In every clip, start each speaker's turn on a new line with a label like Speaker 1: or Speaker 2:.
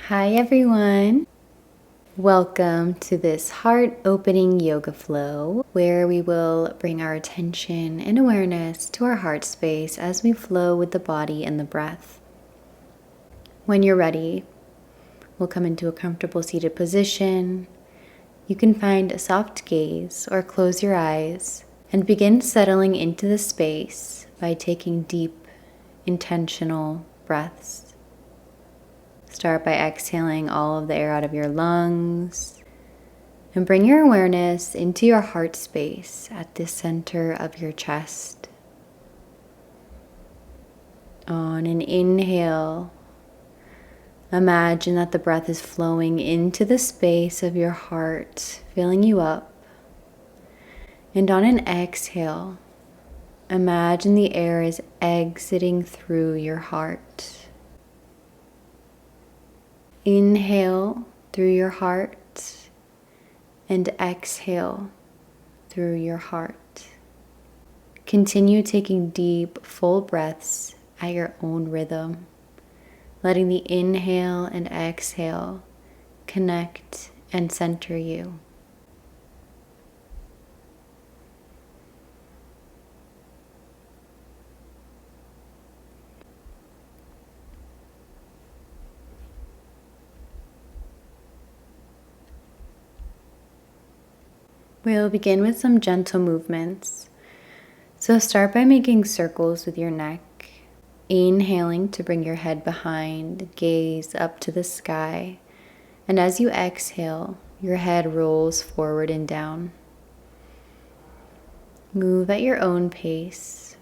Speaker 1: Hi everyone! Welcome to this heart-opening yoga flow where we will bring our attention and awareness to our heart space as we flow with the body and the breath. When you're ready, we'll come into a comfortable seated position. You can find a soft gaze or close your eyes and begin settling into the space by taking deep, intentional breaths. Start by exhaling all of the air out of your lungs and bring your awareness into your heart space at the center of your chest. On an inhale, imagine that the breath is flowing into the space of your heart, filling you up. And on an exhale, imagine the air is exiting through your heart. Inhale through your heart and exhale through your heart. Continue taking deep, full breaths at your own rhythm, letting the inhale and exhale connect and center you. We'll begin with some gentle movements. So start by making circles with your neck, inhaling to bring your head behind, gaze up to the sky, and as you exhale, your head rolls forward and down. Move at your own pace.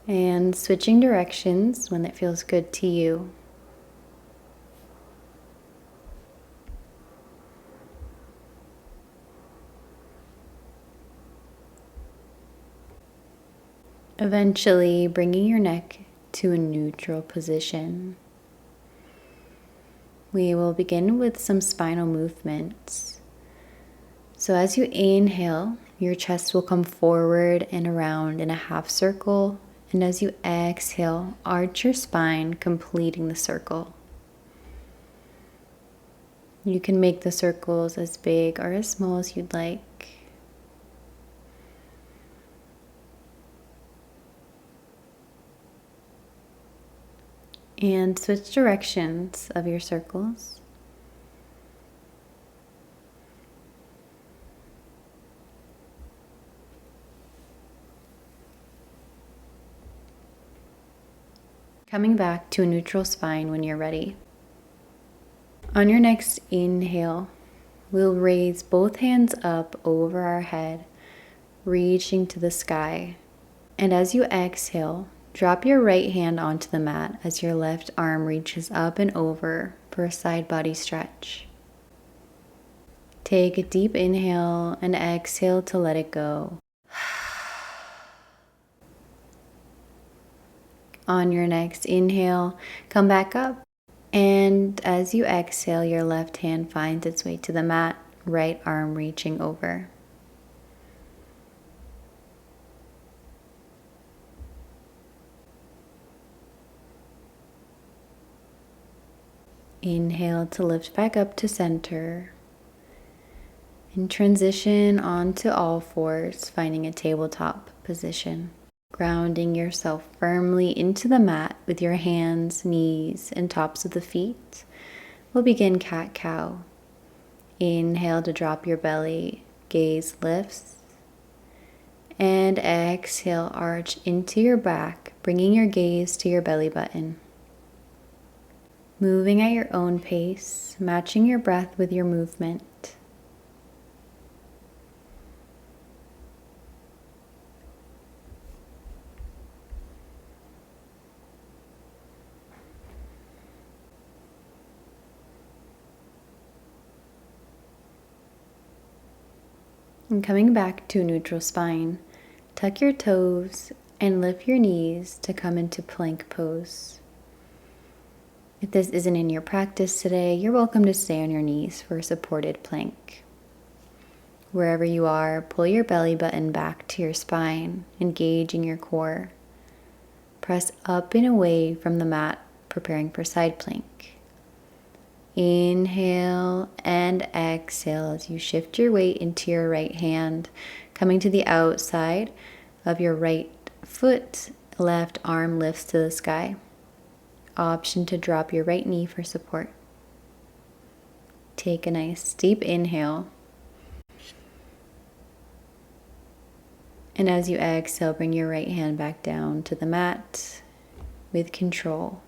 Speaker 1: And switching directions when it feels good to you. Eventually bringing your neck to a neutral position. We will begin with some spinal movements. So as you inhale, your chest will come forward and around in a half circle, and as you exhale, arch your spine, completing the circle. You can make the circles as big or as small as you'd like. And switch directions of your circles. Coming back to a neutral spine when you're ready. On your next inhale, we'll raise both hands up over our head, reaching to the sky. And as you exhale, drop your right hand onto the mat as your left arm reaches up and over for a side body stretch. Take a deep inhale and exhale to let it go. On your next inhale, come back up. And as you exhale, your left hand finds its way to the mat, right arm reaching over. Inhale to lift back up to center. And transition onto all fours, finding a tabletop position. Grounding yourself firmly into the mat with your hands, knees, and tops of the feet. We'll begin cat-cow. Inhale to drop your belly, gaze lifts. And exhale, arch into your back, bringing your gaze to your belly button. Moving at your own pace, matching your breath with your movement. And coming back to a neutral spine, tuck your toes and lift your knees to come into plank pose. If this isn't in your practice today, you're welcome to stay on your knees for a supported plank. Wherever you are, pull your belly button back to your spine, engaging your core. Press up and away from the mat, preparing for side plank. Inhale and exhale as you shift your weight into your right hand, coming to the outside of your right foot. Left arm lifts to the sky. Option to drop your right knee for support. Take a nice deep inhale. And as you exhale, bring your right hand back down to the mat with control.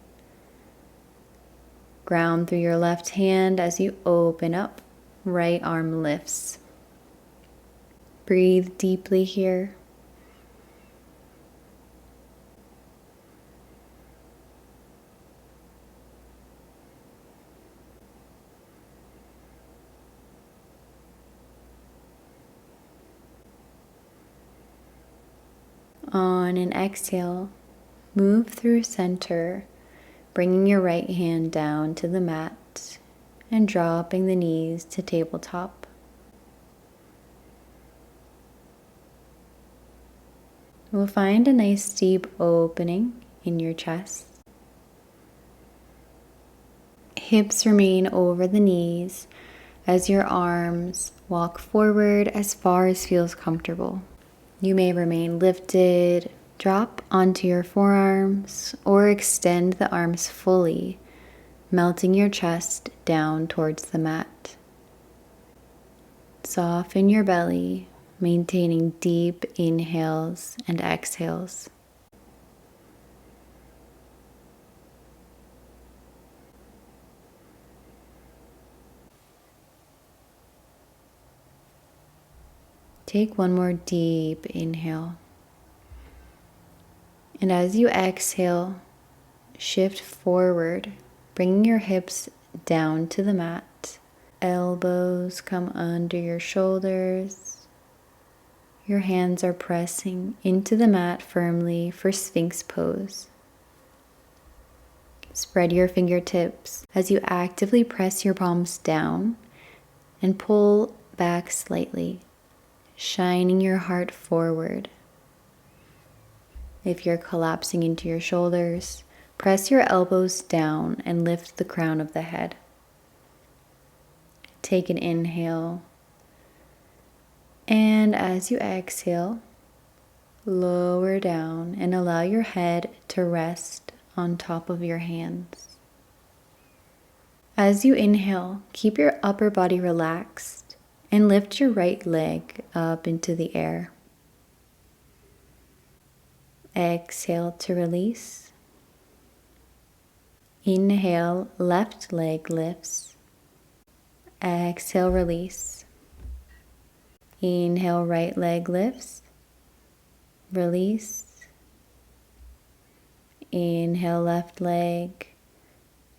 Speaker 1: Ground through your left hand as you open up. Right arm lifts. Breathe deeply here. On an exhale, move through center, bringing your right hand down to the mat and dropping the knees to tabletop. We'll find a nice deep opening in your chest. Hips remain over the knees as your arms walk forward as far as feels comfortable. You may remain lifted, drop onto your forearms, or extend the arms fully, melting your chest down towards the mat. Soften your belly, maintaining deep inhales and exhales. Take one more deep inhale. And as you exhale, shift forward, bringing your hips down to the mat. Elbows come under your shoulders. Your hands are pressing into the mat firmly for Sphinx pose. Spread your fingertips as you actively press your palms down and pull back slightly, shining your heart forward. If you're collapsing into your shoulders, press your elbows down and lift the crown of the head. Take an inhale, and as you exhale, lower down and allow your head to rest on top of your hands. As you inhale, keep your upper body relaxed and lift your right leg up into the air. Exhale to release. Inhale, left leg lifts. Exhale, release. Inhale, right leg lifts. Release. Inhale, left leg.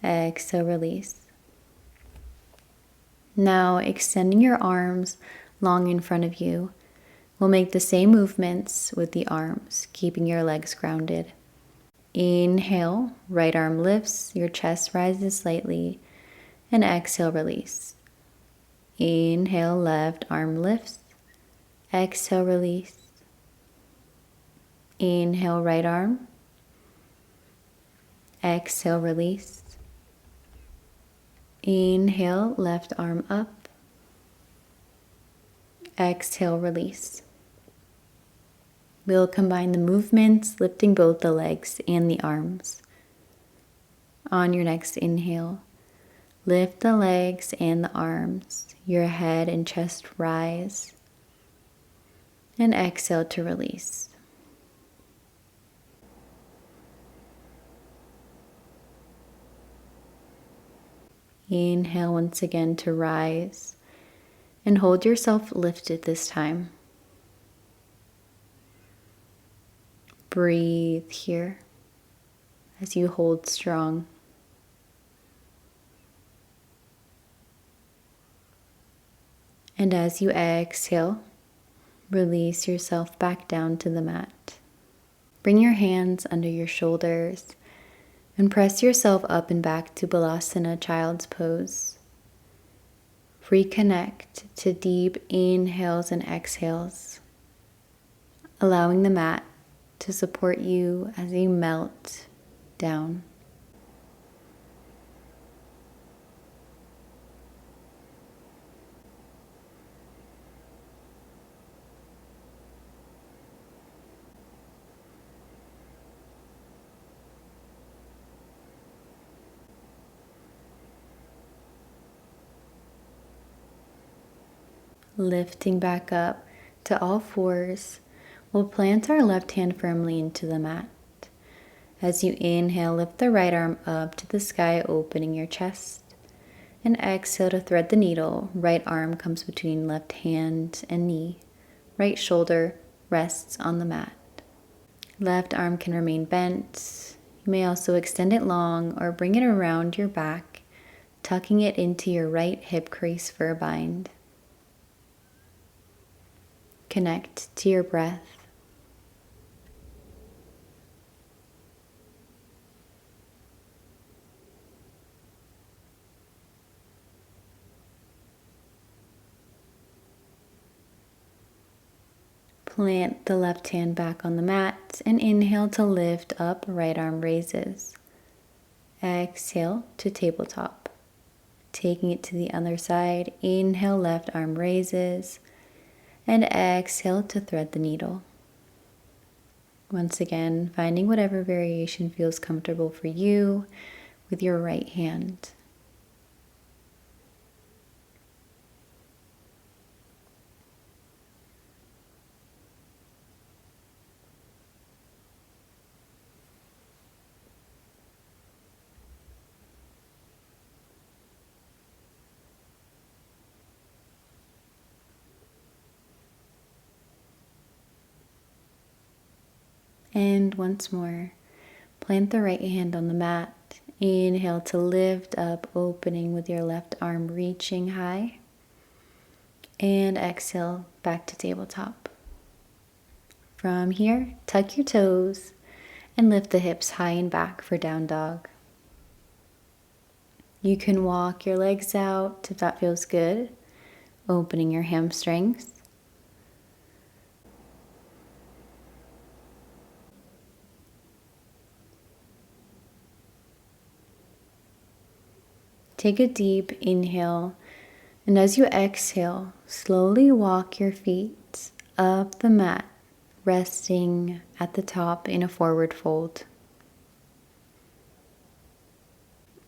Speaker 1: Exhale, release. Now, extending your arms long in front of you, we'll make the same movements with the arms, keeping your legs grounded. Inhale, right arm lifts, your chest rises slightly, and exhale, release. Inhale, left arm lifts, exhale, release. Inhale, right arm, exhale, release. Inhale, left arm up. Exhale, release. We'll combine the movements, lifting both the legs and the arms. On your next inhale, lift the legs and the arms. Your head and chest rise. And exhale to release. Inhale once again to rise and hold yourself lifted this time. Breathe here as you hold strong. And as you exhale, release yourself back down to the mat. Bring your hands under your shoulders and press yourself up and back to Balasana, child's pose. reconnect to deep inhales and exhales, allowing the mat to support you as you melt down. Lifting back up to all fours, we'll plant our left hand firmly into the mat. As you inhale, lift the right arm up to the sky, opening your chest. And exhale to thread the needle. Right arm comes between left hand and knee. Right shoulder rests on the mat. Left arm can remain bent. You may also extend it long or bring it around your back, tucking it into your right hip crease for a bind. Connect to your breath. Plant the left hand back on the mat and inhale to lift up, right arm raises. Exhale to tabletop. Taking it to the other side, inhale, left arm raises. And exhale to thread the needle. Once again, finding whatever variation feels comfortable for you with your right hand. And once more, plant the right hand on the mat. Inhale to lift up, opening with your left arm reaching high. And exhale back to tabletop. From here, tuck your toes and lift the hips high and back for down dog. You can walk your legs out if that feels good, opening your hamstrings. Take a deep inhale, and as you exhale, slowly walk your feet up the mat, resting at the top in a forward fold.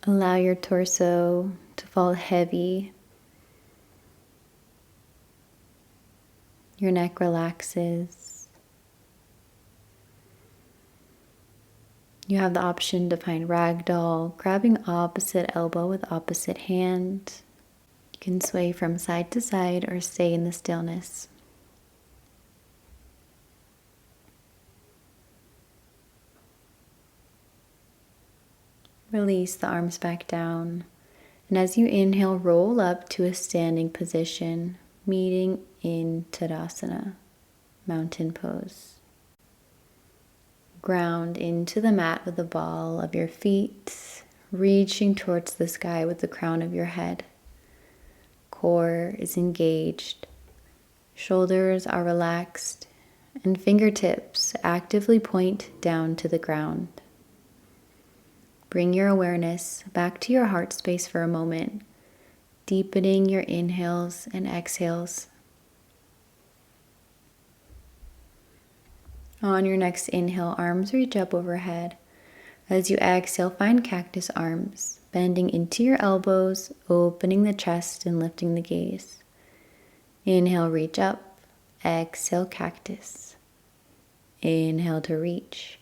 Speaker 1: Allow your torso to fall heavy. Your neck relaxes. You have the option to find ragdoll, grabbing opposite elbow with opposite hand. You can sway from side to side or stay in the stillness. Release the arms back down. And as you inhale, roll up to a standing position, meeting in Tadasana, mountain pose. Ground into the mat with the ball of your feet, reaching towards the sky with the crown of your head. Core is engaged, shoulders are relaxed, and fingertips actively point down to the ground. Bring your awareness back to your heart space for a moment, deepening your inhales and exhales. On your next inhale, arms reach up overhead. As you exhale, find cactus arms, bending into your elbows, opening the chest and lifting the gaze. Inhale, reach up. Exhale, cactus. Inhale to reach.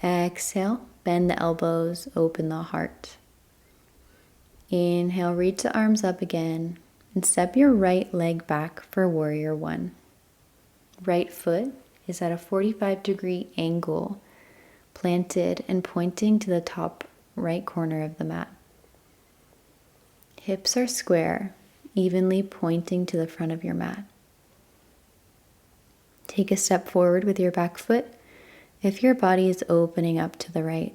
Speaker 1: Exhale, bend the elbows, open the heart. Inhale, reach the arms up again, and step your right leg back for warrior one. Right foot is at a 45-degree angle, planted and pointing to the top right corner of the mat. Hips are square, evenly pointing to the front of your mat. Take a step forward with your back foot if your body is opening up to the right.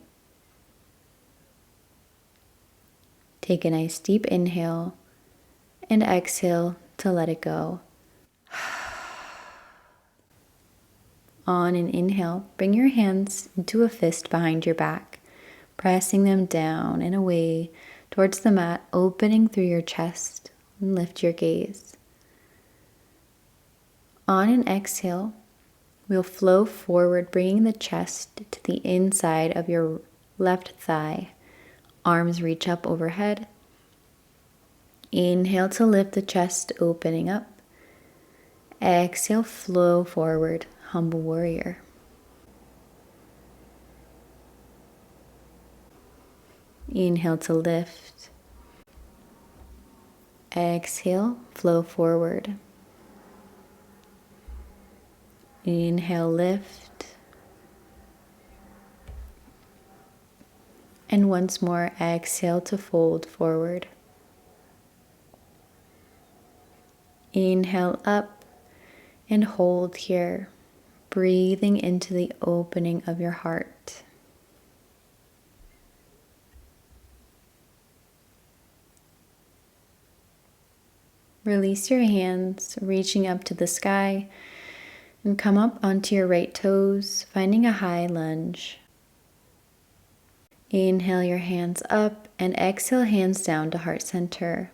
Speaker 1: Take a nice deep inhale and exhale to let it go. On an inhale, bring your hands into a fist behind your back, pressing them down and away towards the mat, opening through your chest, and lift your gaze. On an exhale, we'll flow forward, bringing the chest to the inside of your left thigh. Arms reach up overhead. Inhale to lift the chest, opening up. Exhale, flow forward, humble warrior. Inhale to lift. Exhale, flow forward. Inhale, lift. And once more, exhale to fold forward. Inhale up and hold here, breathing into the opening of your heart. Release your hands, reaching up to the sky, and come up onto your right toes, finding a high lunge. Inhale your hands up and exhale hands down to heart center.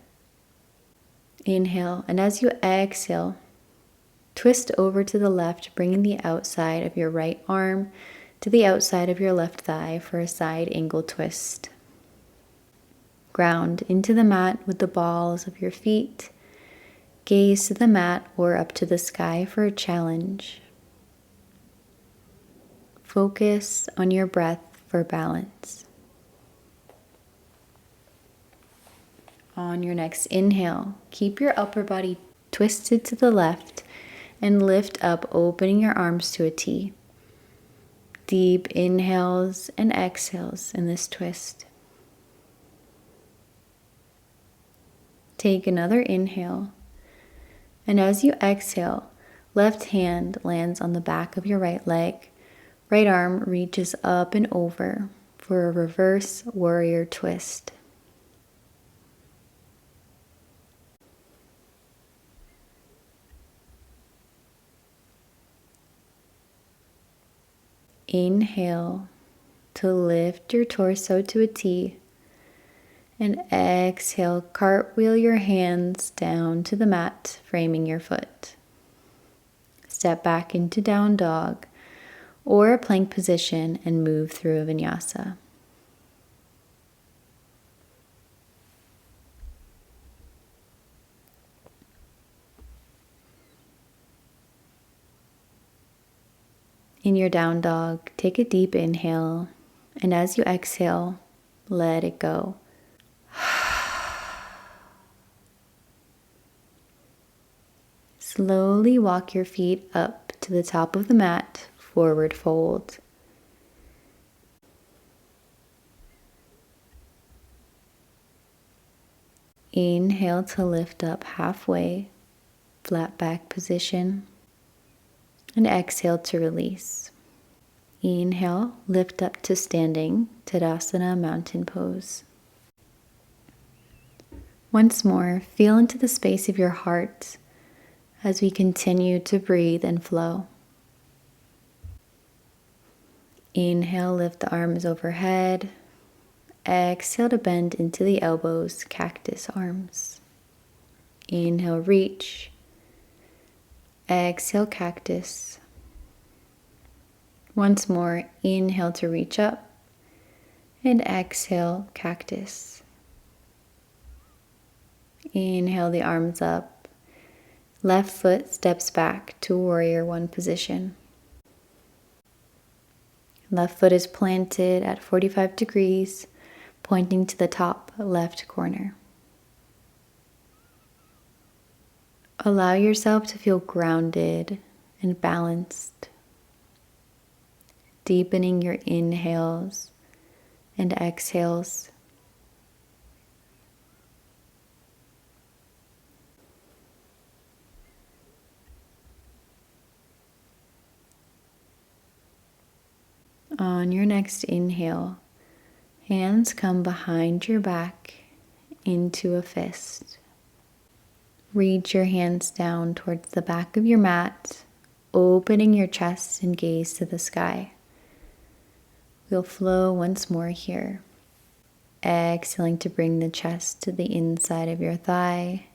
Speaker 1: Inhale, and as you exhale, twist over to the left, bringing the outside of your right arm to the outside of your left thigh for a side angle twist. Ground into the mat with the balls of your feet. Gaze to the mat or up to the sky for a challenge. Focus on your breath for balance. On your next inhale, keep your upper body twisted to the left and lift up, opening your arms to a T. Deep inhales and exhales in this twist. Take another inhale, and as you exhale, left hand lands on the back of your right leg, right arm reaches up and over for a reverse warrior twist. Inhale to lift your torso to a T, and exhale, cartwheel your hands down to the mat, framing your foot. Step back into down dog or a plank position and move through a vinyasa. In your down dog, take a deep inhale, and as you exhale, let it go. Slowly walk your feet up to the top of the mat, forward fold. Inhale to lift up halfway, flat back position. And exhale to release. Inhale, lift up to standing, Tadasana, mountain pose. Once more, feel into the space of your heart as we continue to breathe and flow. Inhale, lift the arms overhead. Exhale to bend into the elbows, cactus arms. Inhale, reach. Exhale, cactus. Once more, inhale to reach up, and exhale, cactus. Inhale the arms up. Left foot steps back to warrior one position. Left foot is planted at 45 degrees, pointing to the top left corner. Allow yourself to feel grounded and balanced, deepening your inhales and exhales. On your next inhale, hands come behind your back into a fist. Reach your hands down towards the back of your mat, opening your chest and gaze to the sky. We'll flow once more here. Exhaling to bring the chest to the inside of your thigh.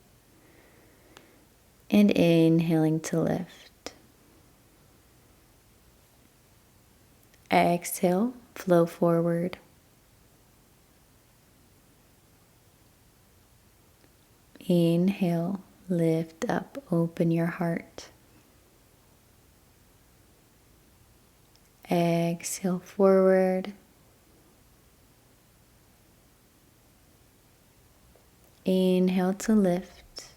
Speaker 1: And inhaling to lift. Exhale, flow forward. Inhale, lift up, open your heart. Exhale forward. Inhale to lift.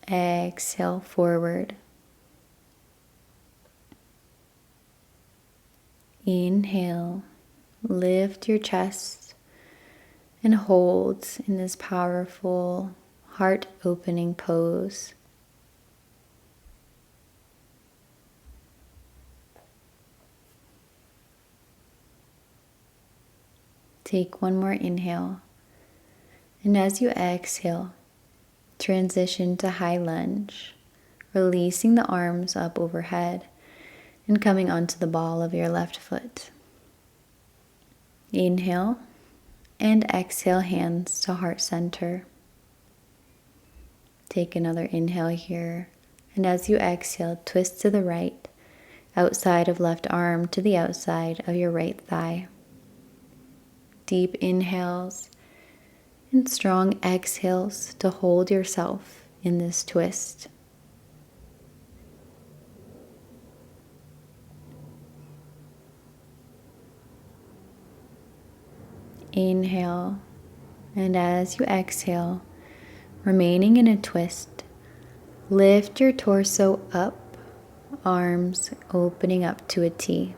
Speaker 1: Exhale forward. Inhale, lift your chest and hold in this powerful heart-opening pose. Take one more inhale, and as you exhale, transition to high lunge, releasing the arms up overhead and coming onto the ball of your left foot. Inhale and exhale, hands to heart center. Take another inhale here, and as you exhale, twist to the right, outside of left arm to the outside of your right thigh. Deep inhales and strong exhales to hold yourself in this twist. Inhale, and as you exhale, remaining in a twist, lift your torso up, arms opening up to a T.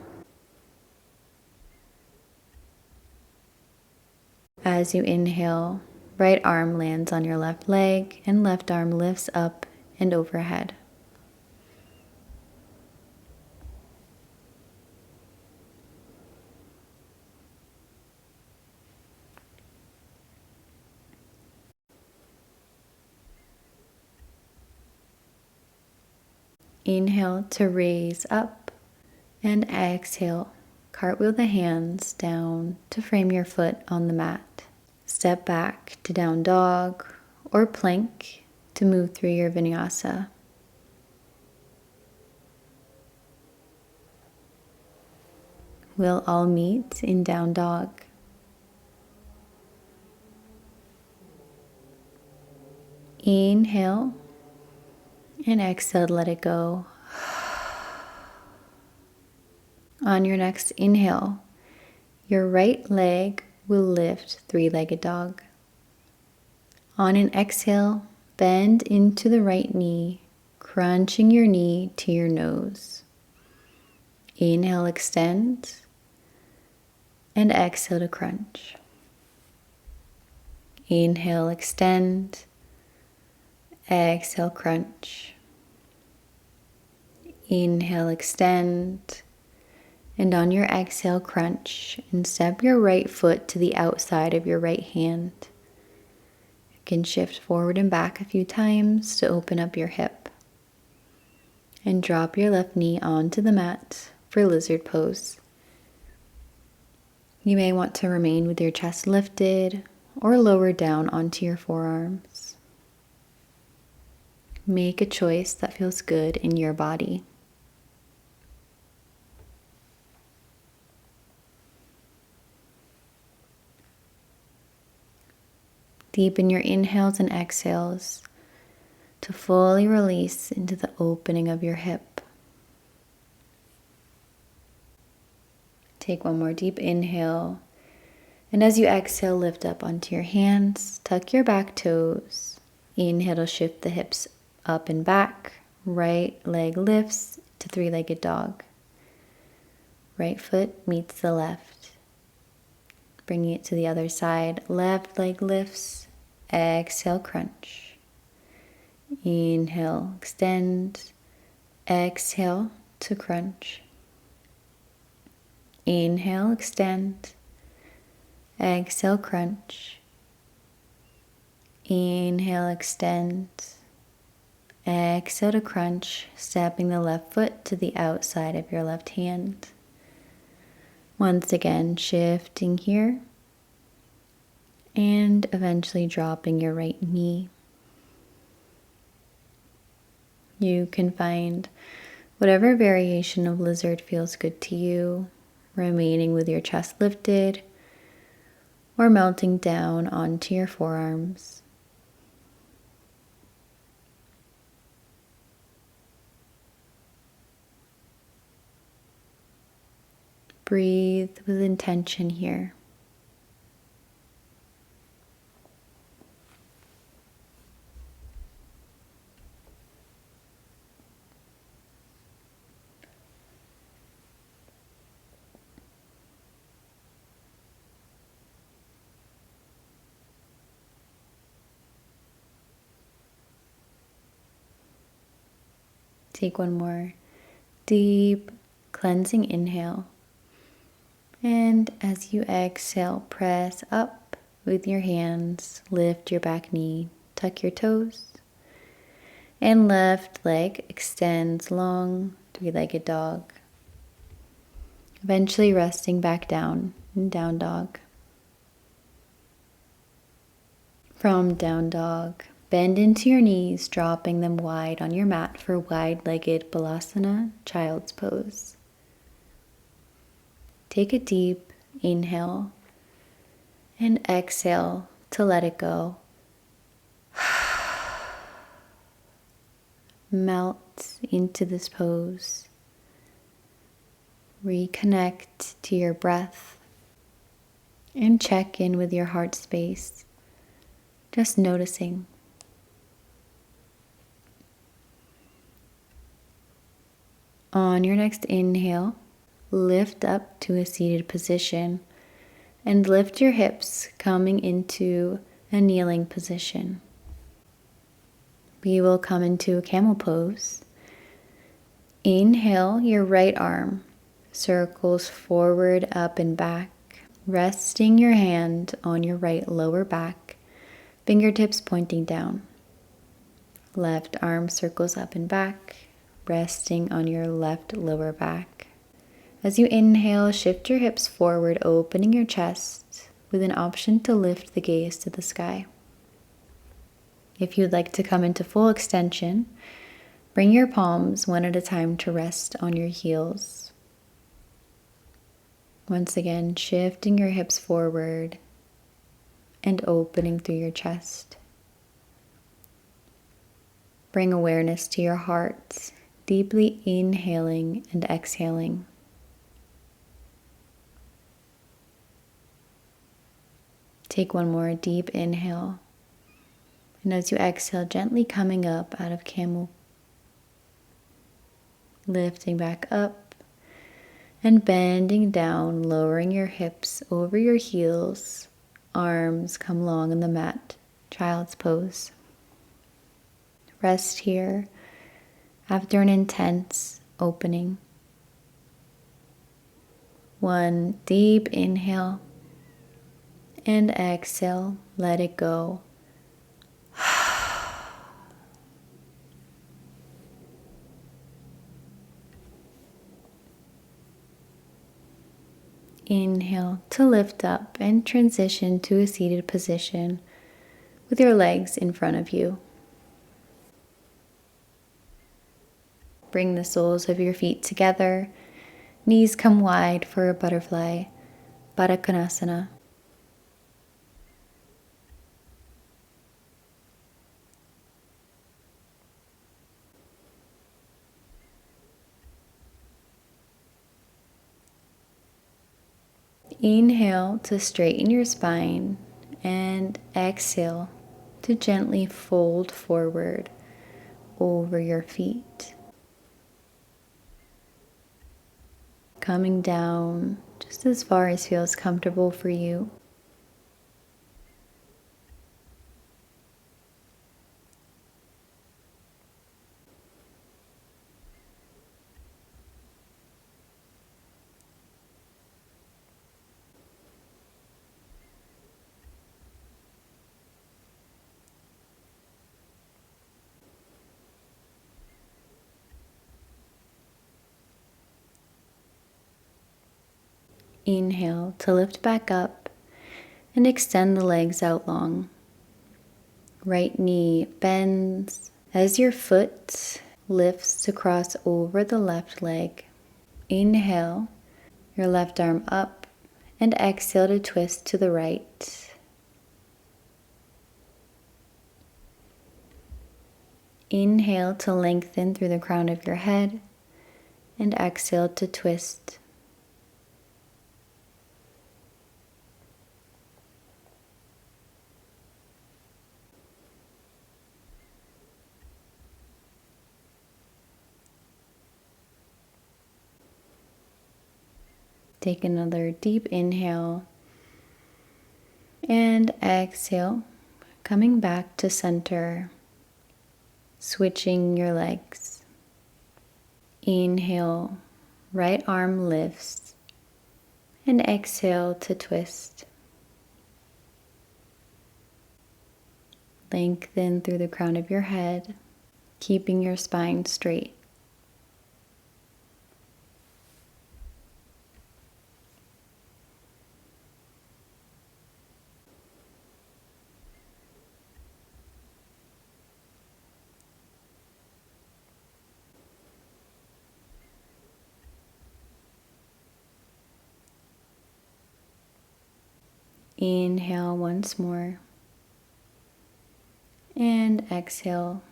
Speaker 1: As you inhale, right arm lands on your left leg and left arm lifts up and overhead. Inhale to raise up and exhale. Cartwheel the hands down to frame your foot on the mat. Step back to down dog or plank to move through your vinyasa. We'll all meet in down dog. Inhale and exhale, let it go. On your next inhale, your right leg will lift, three-legged dog. On an exhale, bend into the right knee, crunching your knee to your nose. Inhale, extend, and exhale to crunch. Inhale, extend, exhale, crunch. Inhale, extend, and on your exhale, crunch, and step your right foot to the outside of your right hand. You can shift forward and back a few times to open up your hip. And drop your left knee onto the mat for lizard pose. You may want to remain with your chest lifted or lower down onto your forearms. Make a choice that feels good in your body. Deepen your inhales and exhales to fully release into the opening of your hip. Take one more deep inhale, and as you exhale, lift up onto your hands, tuck your back toes. Inhale to shift the hips up and back. Right leg lifts to three-legged dog. Right foot meets the left. Bringing it to the other side. Left leg lifts. Exhale, crunch. Inhale, extend. Exhale to crunch. Inhale, extend. Exhale, crunch. Inhale, extend. Exhale to crunch, stepping the left foot to the outside of your left hand. Once again, shifting here and eventually dropping your right knee. You can find whatever variation of lizard feels good to you, remaining with your chest lifted or melting down onto your forearms. Breathe with intention here. Take one more deep cleansing inhale. And as you exhale, press up with your hands, lift your back knee, tuck your toes, and left leg extends long, three-legged dog. Eventually resting back down in down dog. From down dog, bend into your knees, dropping them wide on your mat for wide-legged balasana, child's pose. Take a deep inhale and exhale to let it go. Melt into this pose. Reconnect to your breath and check in with your heart space, just noticing. On your next inhale, lift up to a seated position and lift your hips, coming into a kneeling position. We will come into a camel pose. Inhale, your right arm circles forward, up and back, resting your hand on your right lower back, fingertips pointing down. Left arm circles up and back, resting on your left lower back. As you inhale, shift your hips forward, opening your chest with an option to lift the gaze to the sky. If you'd like to come into full extension, bring your palms one at a time to rest on your heels. Once again, shifting your hips forward and opening through your chest. Bring awareness to your heart, deeply inhaling and exhaling. Take one more deep inhale. And as you exhale, gently coming up out of camel, lifting back up and bending down, lowering your hips over your heels, arms come long on the mat, child's pose. Rest here after an intense opening. One deep inhale and exhale, let it go. Inhale to lift up and transition to a seated position with your legs in front of you. Bring the soles of your feet together, knees come wide for a butterfly, Baddha Konasana. Inhale to straighten your spine and exhale to gently fold forward over your feet. Coming down just as far as feels comfortable for you. Inhale to lift back up and extend the legs out long. Right knee bends as your foot lifts to cross over the left leg. Inhale, your left arm up, and exhale to twist to the right. Inhale to lengthen through the crown of your head, and exhale to twist. Take another deep inhale and exhale, coming back to center, switching your legs. Inhale, right arm lifts, and exhale to twist. Lengthen through the crown of your head, keeping your spine straight. Inhale once more, and exhale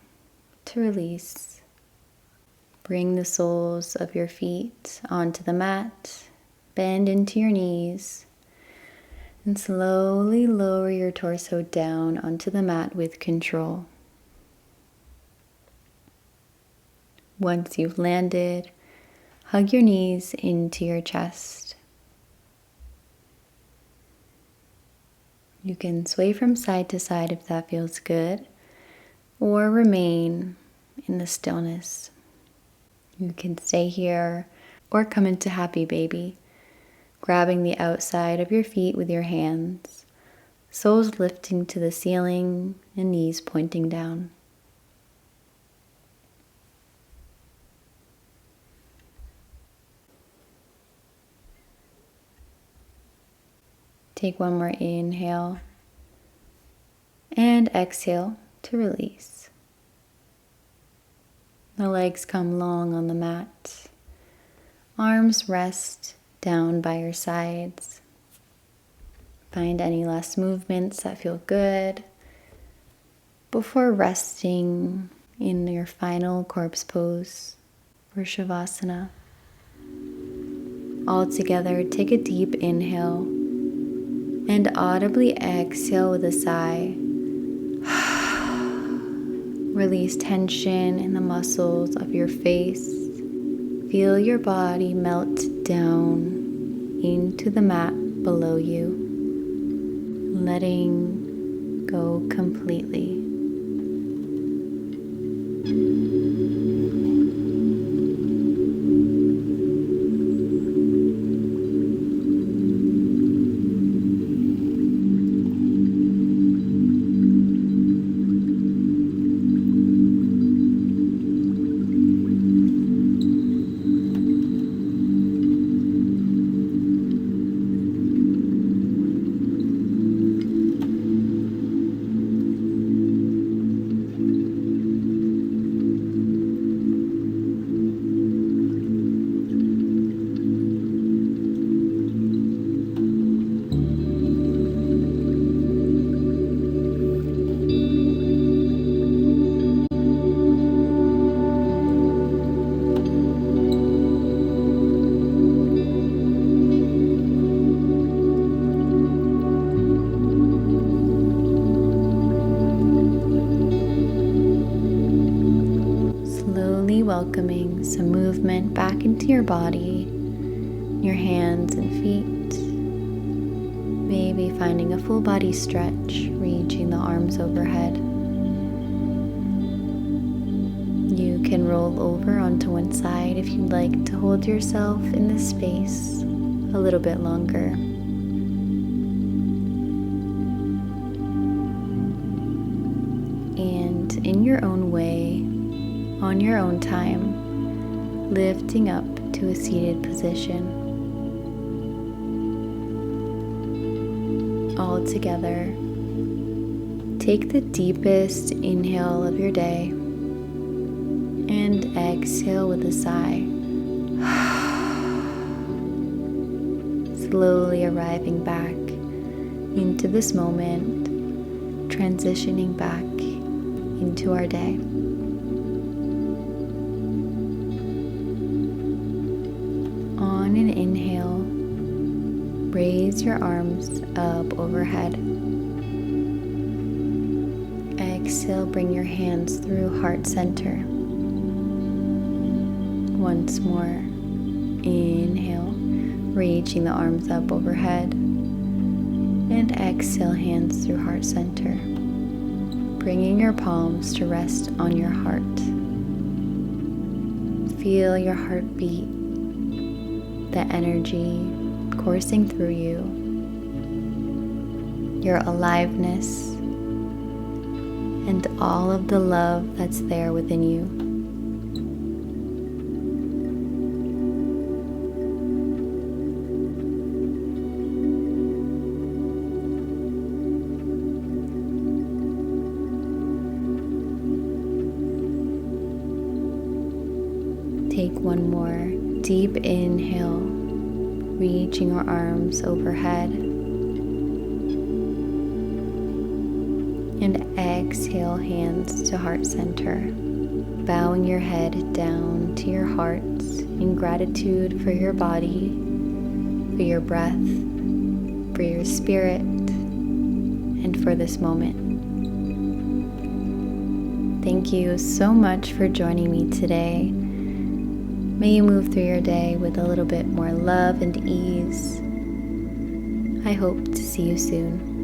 Speaker 1: to release. Bring the soles of your feet onto the mat, bend into your knees, and slowly lower your torso down onto the mat with control. Once you've landed, hug your knees into your chest. You can sway from side to side if that feels good, or remain in the stillness. You can stay here or come into happy baby, grabbing the outside of your feet with your hands, soles lifting to the ceiling and knees pointing down. Take one more inhale and exhale to release. The legs come long on the mat. Arms rest down by your sides. Find any last movements that feel good before resting in your final corpse pose for Shavasana. All together, take a deep inhale and audibly exhale with a sigh. Release tension in the muscles of your face. Feel your body melt down into the mat below you, letting go completely. Welcoming some movement back into your body, your hands and feet. Maybe finding a full body stretch, reaching the arms overhead. You can roll over onto one side if you'd like to hold yourself in this space a little bit longer. And in your own way, on your own time, lifting up to a seated position. all together. Take the deepest inhale of your day and exhale with a sigh. Slowly arriving back into this moment, transitioning back into our day. On an inhale, raise your arms up overhead. Exhale, bring your hands through heart center. Once more, inhale, reaching the arms up overhead. And exhale, hands through heart center, bringing your palms to rest on your heart. Feel your heart beat, the energy coursing through you, your aliveness, and all of the love that's there within you. Take one more deep inhale, reaching your arms overhead. And exhale, hands to heart center, bowing your head down to your heart in gratitude for your body, for your breath, for your spirit, and for this moment. Thank you so much for joining me today. May you move through your day with a little bit more love and ease. I hope to see you soon.